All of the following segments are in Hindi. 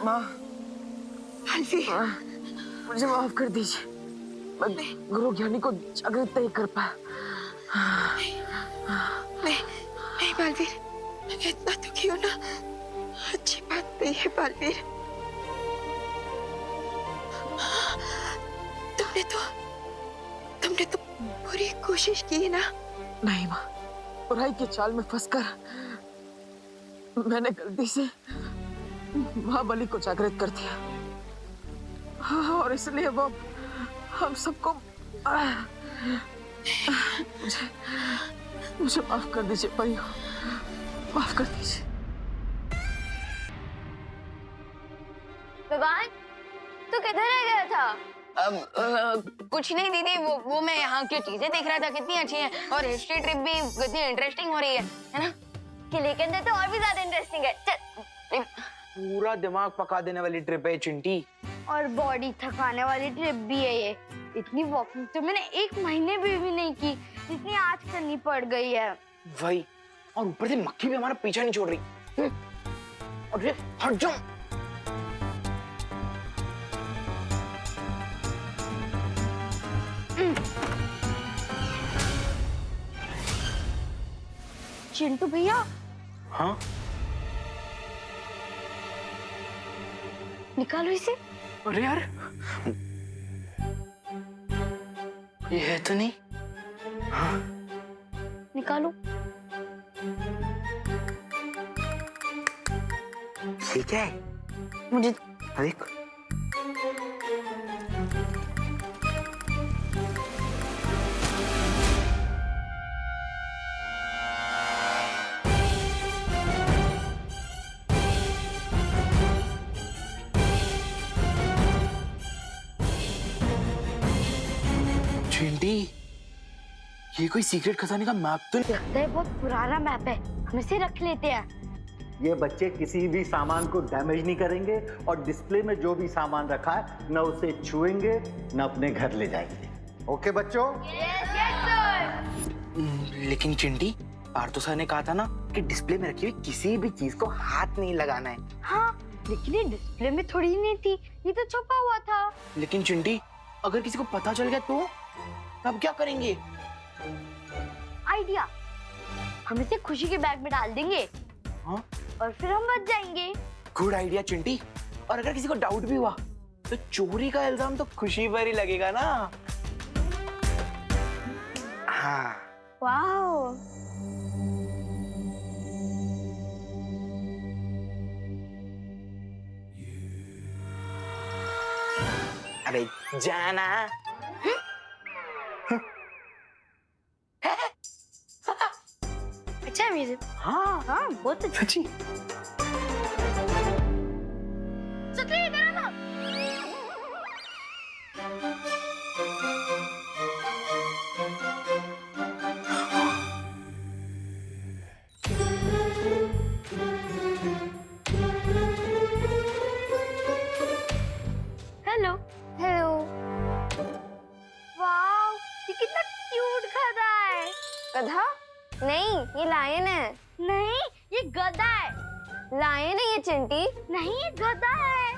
माँ, बालवीर, मुझे माफ कर दीजिए। मैं गुरु ज्ञानी को जागृत नहीं कर पाया। नहीं बालवीर, इतना दुखी हो ना अच्छी बात नहीं है बालवीर। तुमने तो पूरी कोशिश की ना। नहीं माँ, बुराई के चाल में फंसकर मैंने गलती से महाबली को जागृत कर दिया। और इसलिए वो हम सबको मुझे माफ कर दीजिए परियों, माफ कर दीजिए। भगवान, तू किधर रह गया था? कुछ नहीं दीदी, वो मैं यहाँ की चीजें देख रहा था, कितनी अच्छी हैं और हिस्ट्री ट्रिप भी कितनी इंटरेस्टिंग हो रही है ना? किले के अंदर तो और भी ज्यादा इंटरेस्टिंग है। चल। पूरा दिमाग पका देने वाली ट्रिप है चिंटी। और बॉडी थकाने वाली ट्रिप भी है ये। इतनी वॉकिंग तो मैंने 1 महीने भी नहीं की जितनी आज करनी पड़ गई है। वही, और ऊपर से मक्खी भी हमारा पीछा नहीं छोड़ रही। अरे हट जाओ। चिंटू भैया। हाँ, निकालो इसे। अरे यार, ये है तो नहीं। हाँ, निकालो। ठीक है, मुझे देख। चिंटी, ये कोई सीक्रेट खजाने का मैप तो नहीं? लगता है बहुत पुराना मैप है, हम इसे रख लेते हैं। ये बच्चे किसी भी सामान को डैमेज नहीं करेंगे और डिस्प्ले में जो भी सामान रखा है न उसे छुएंगे न अपने घर ले जाएंगे। ओके बच्चों? लेकिन चिंटी, पार्थो सर ने कहा था ना कि डिस्प्ले में रखी हुई किसी भी चीज को हाथ नहीं लगाना है। हाँ, लेकिन ये डिस्प्ले में थोड़ी नहीं थी, ये तो छुपा हुआ था। लेकिन चिंटी, अगर किसी को पता चल गया तो तब क्या करेंगे? आइडिया, हम इसे खुशी के बैग में डाल देंगे। हाँ? और फिर हम बच जाएंगे। Good idea Chinti. और अगर किसी को डाउट भी हुआ तो चोरी का इल्जाम तो खुशी पर ही लगेगा ना। हाँ। वाओ। अबे जाना। अच्छा है म्यूजिक। हाँ हाँ, बहुत अच्छा। सच्ची। चलिए इधर आओ। हेलो। हेलो। वाओ, ये कितना क्यूट गधा है। गधा? नहीं, ये लायन है। नहीं, ये गधा है। लायन है ये चिंटी। नहीं, ये गधा है।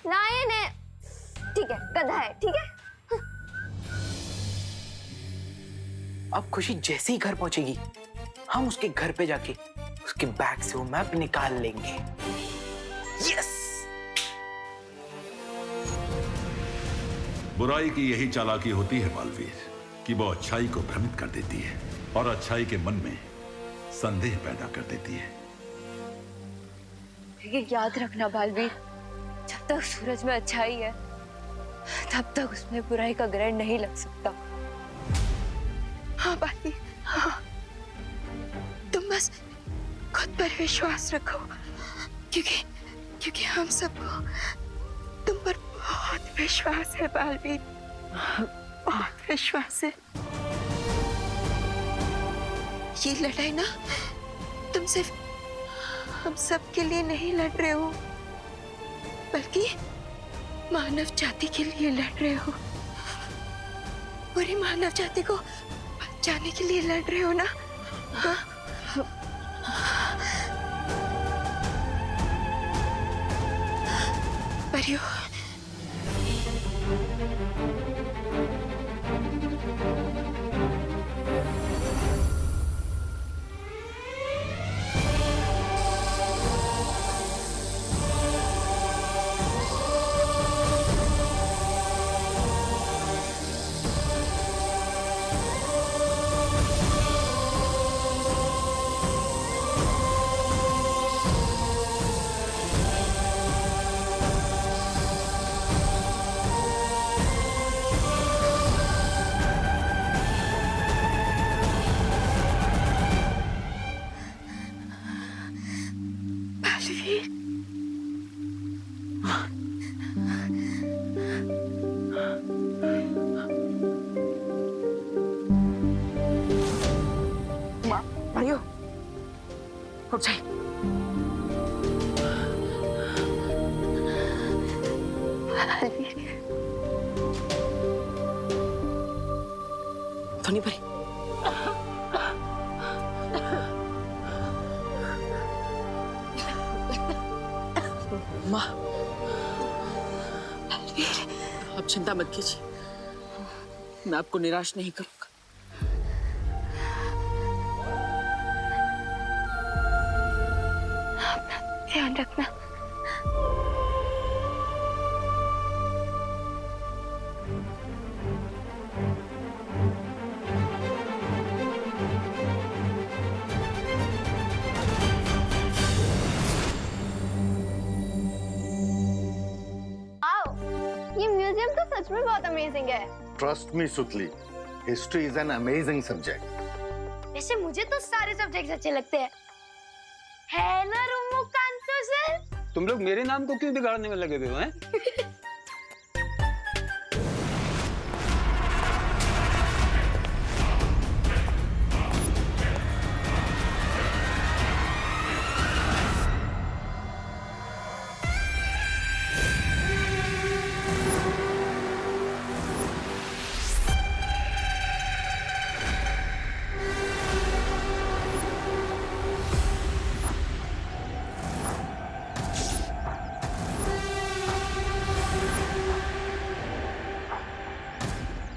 लायन है। ठीक है, गधा है, ठीक है। अब खुशी जैसे ही घर पहुंचेगी, हम उसके घर पे जाके उसके बैग से वो मैप निकाल लेंगे। यस। बुराई की यही चालाकी होती है बालवीर, कि वो अच्छाई को भ्रमित कर देती है और अच्छाई के मन में संदेह पैदा कर देती है। ये याद रखना बालवीर, जब तक सूरज में अच्छाई है तब तक उसमें बुराई का ग्रहण नहीं लग सकता। हाँ बालवीर, हाँ। तुम बस खुद पर विश्वास रखो, क्योंकि हम सबको तुम पर बहुत विश्वास है बालवीर, बहुत विश्वास है। ये लड़ाई ना तुम सिर्फ हम सब के लिए नहीं लड़ रहे हो, बल्कि मानव जाति के लिए लड़ रहे हो। पूरी मानव जाति को बचाने के लिए लड़ रहे हो ना? हाँ? परियो, बालवीर, माँ भाइयों उठ जाइए। बालवीर, तो नहीं परी। माँ आप चिंता मत कीजिए, मैं आपको निराश नहीं करूंगा। ध्यान रखना। ये म्यूजियम तो सच में बहुत अमेजिंग है। ट्रस्ट मी सुतली, history is an amazing subject. वैसे मुझे तो सारे सब्जेक्ट्स अच्छे लगते हैं, है ना रुमुकांतो सर? तुम लोग मेरे नाम को क्यों बिगाड़ने में लगे हुए हो, हैं?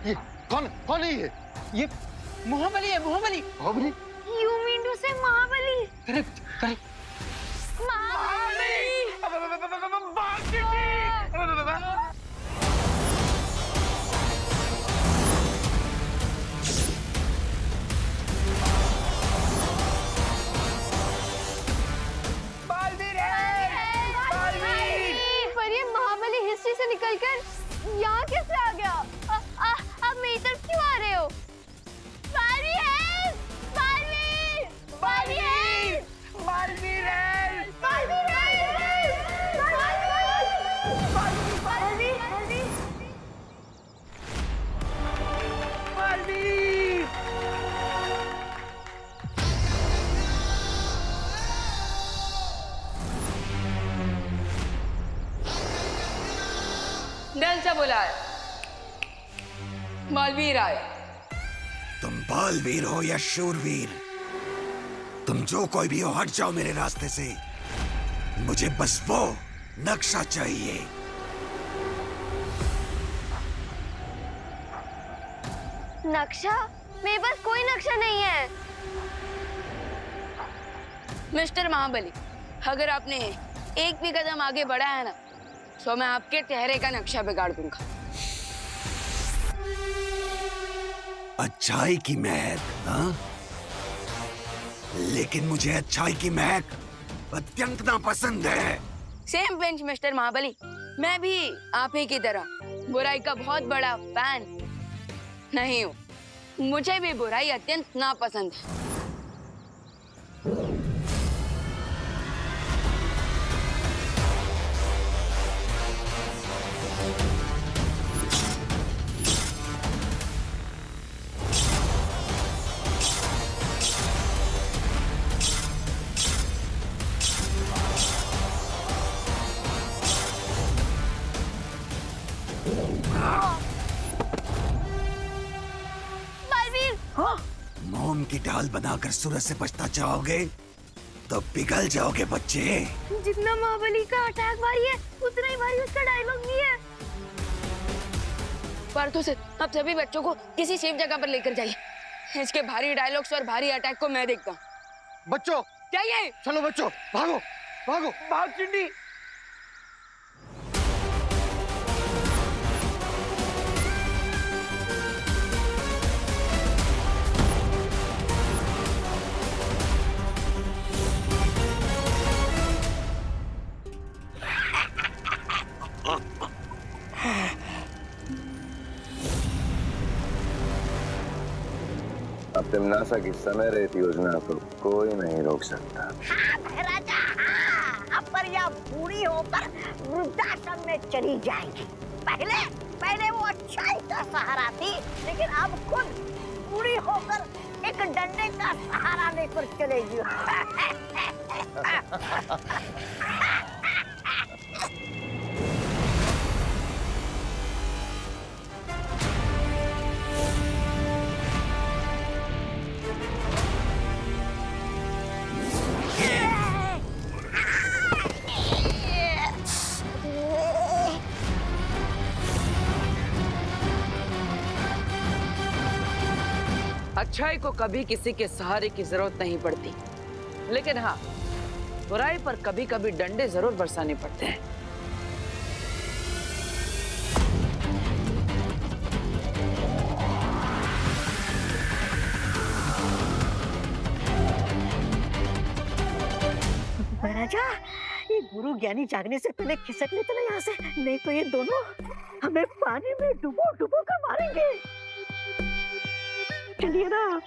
ये कौन है ये? ये मोहबली है, Mohbali. Bahubali? You mean to say Mahabali? Correct correct. पर ये महाबली हिस्ट्री से निकलकर यहाँ कैसे आ गया? आप मेरी तरफ क्यों आ रहे हो? बालवीर! बालवीर! बालवीर! बालवीर! डल सा बोला है, बालवीर आए। तुम बालवीर हो या शूरवीर, तुम जो कोई भी हो, हट जाओ मेरे रास्ते से। मुझे बस वो नक्शा चाहिए। नक्शा? मेरे पास कोई नक्शा नहीं है। मिस्टर महाबली, अगर आपने एक भी कदम आगे बढ़ा है ना, तो मैं आपके चेहरे का नक्शा बिगाड़ दूंगा। अच्छाई की महक, हाँ? लेकिन मुझे अच्छाई की महक अत्यंत नापसंद है। सेम बेंच मिस्टर महाबली, मैं भी आप ही की तरह बुराई का बहुत बड़ा फैन नहीं हूँ। मुझे भी बुराई अत्यंत नापसंद है। मोम की ढाल बनाकर सूरज से बचना चाहोगे तो पिघल जाओगे बच्चे। जितना महाबली का अटैक भारी है उतना ही भारी उसका डायलॉग भी है। परतों से आप सभी बच्चों को किसी सेफ जगह पर लेकर जाइए। इसके भारी डायलॉग्स और भारी अटैक को मैं देखता हूँ। बच्चों क्या ये? चलो बच्चों, भागो भागो। भाग चिंटी। अब तिमनासा की समय रेत योजना को कोई नहीं रोक सकता। राजा अब परिया पूरी होकर वृद्धाश्रम में चली जाएगी। पहले वो अच्छाई का सहारा थी, लेकिन अब खुद पूरी होकर एक डंडे का सहारा लेकर चलेगी। अच्छाई को कभी किसी के सहारे की जरूरत नहीं पड़ती, लेकिन हाँ, बुराई पर कभी कभी डंडे जरूर बरसाने पड़ते हैं। राजा, ये गुरु ज्ञानी जागने से पहले खिसक लेते ना यहाँ से, नहीं तो ये दोनों हमें पानी में डुबो डुबो कर मारेंगे। चलिए ना।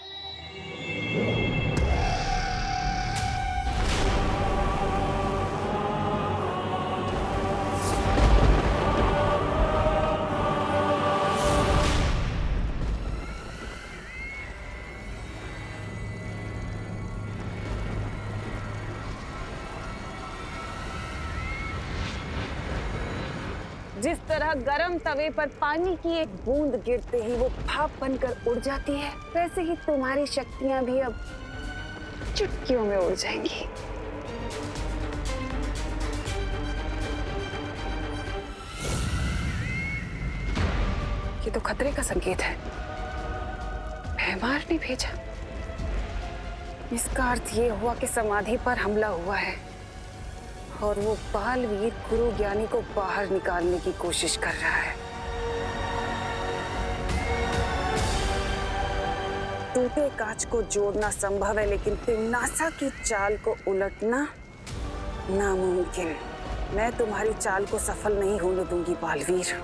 जिस तरह गरम तवे पर पानी की एक बूंद गिरते ही वो भाप बनकर उड़ जाती है, वैसे ही तुम्हारी शक्तियां भी अब चुटकियों में उड़ जाएंगी। ये तो खतरे का संकेत है। भैमार ने भेजा। इसका अर्थ ये हुआ कि समाधि पर हमला हुआ है और वो बालवीर गुरु ज्ञानी को बाहर निकालने की कोशिश कर रहा है। टूटे कांच को जोड़ना संभव है, लेकिन तिमनासा की चाल को उलटना नामुमकिन। मैं तुम्हारी चाल को सफल नहीं होने दूंगी बालवीर।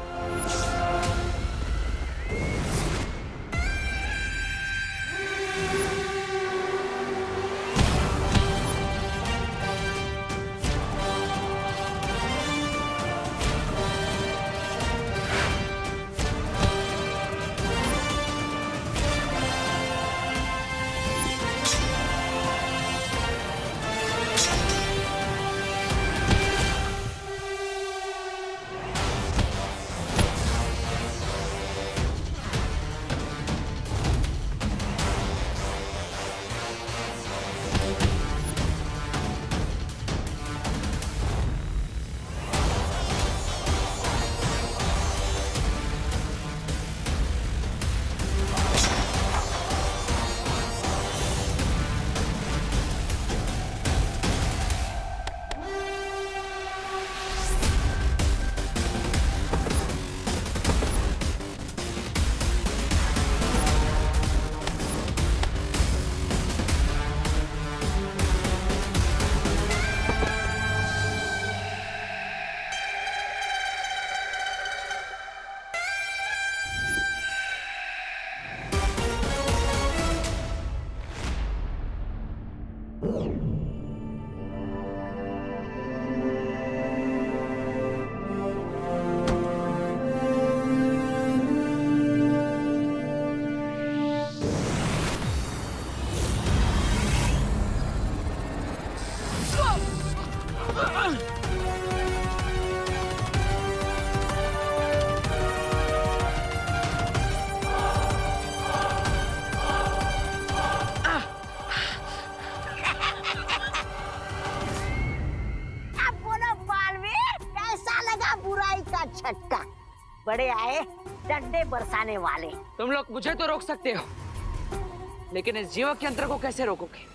छक्का। बड़े आए डंडे बरसाने वाले। तुम लोग मुझे तो रोक सकते हो, लेकिन इस जीवक यंत्र को कैसे रोकोगे?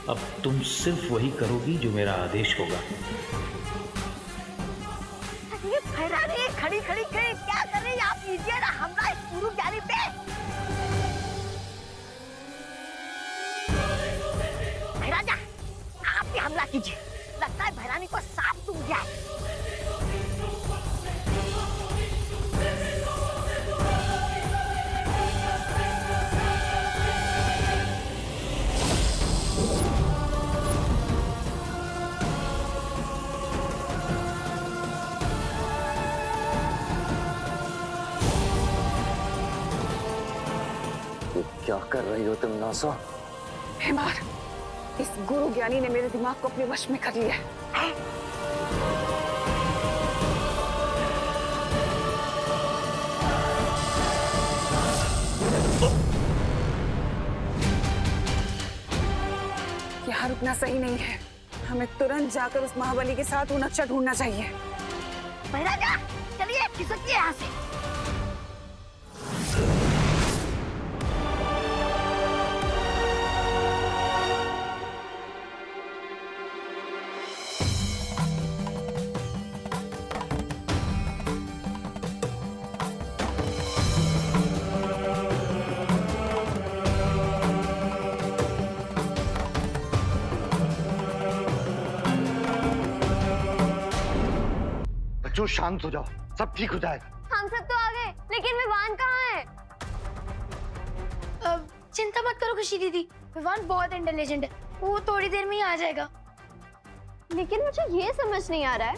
अब तुम सिर्फ वही करोगी जो मेरा आदेश होगा। ये भैरानी खड़ी खड़ी क्या कर रही है? आप कीजिए ना हमला इस गुरु ज्ञानी पे। भैराजा आप भी हमला कीजिए, लगता है भैरानी को सांप सूंघ गया है। क्या कर रही हो तुम नासा? हेमार, इस गुरु ज्ञानी ने मेरे दिमाग को अपने वश में कर लिया है। यहाँ रुकना सही नहीं है। हमें तुरंत जाकर उस महाबली के साथ वो नक्शा ढूंढना चाहिए। भैराजा चलिए खिसकिए यहाँ से। बच्चों शांत हो जाओ, सब ठीक हो जाएगा। हम सब तो आ गए, लेकिन विवान कहाँ है? चिंता मत करो खुशी दीदी, विवान बहुत इंटेलिजेंट है, वो थोड़ी देर में ही आ जाएगा। लेकिन मुझे ये समझ नहीं आ रहा है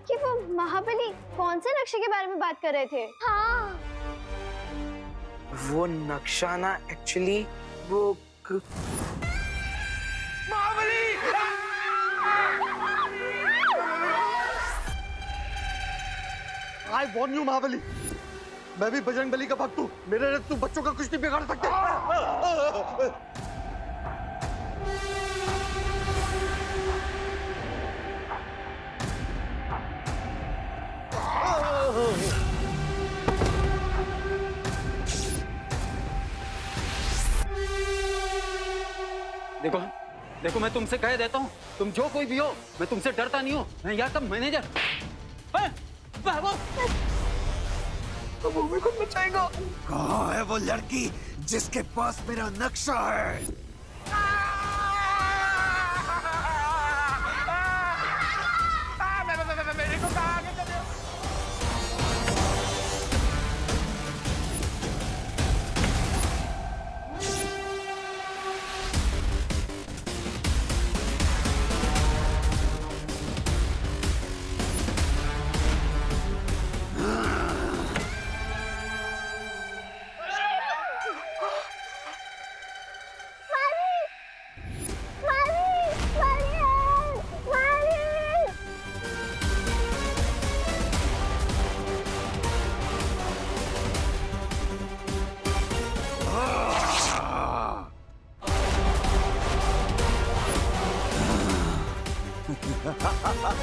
कि वो महाबली कौन से नक्शे के बारे में बात कर रहे थे। हाँ, वो नक्शा ना एक्चुअली वो महाबली! I warn you, महाबली। मैं भी बजरंग बली का भक्त हूँ। मेरे रथ तू बच्चों का कुछ नहीं बिगाड़ सकते। देखो देखो, मैं तुमसे कह देता हूँ, तुम जो कोई भी हो, मैं तुमसे डरता नहीं हूँ। मैं यहाँ का मैनेजर। वो को बचाएगा। कहाँ है वो लड़की जिसके पास मेरा नक्शा है? मेरे को कहाँ आगे चले?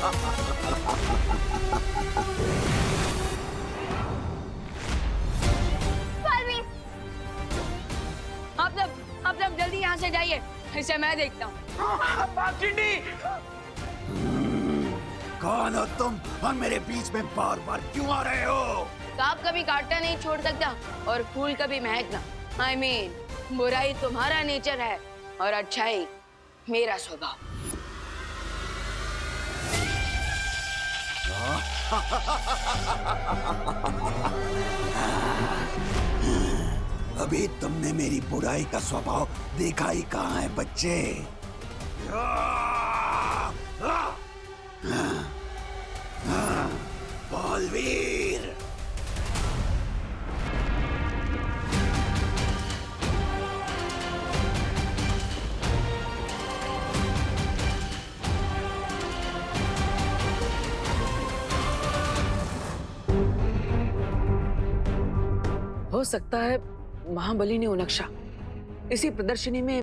आप सब जल्दी यहाँ से जाइए, इसे मैं देखता हूँ। कौन हो तुम और मेरे बीच में बार बार क्यों आ रहे हो? सांप कभी काटना नहीं छोड़ सकता और फूल कभी महकना। I mean, बुराई तुम्हारा नेचर है और अच्छाई मेरा स्वभाव। अभी तुमने मेरी बुराई का स्वभाव देखा ही कहाँ है बच्चे? बालवीर, हो सकता है महाबली ने उनक्षा इसी प्रदर्शनी में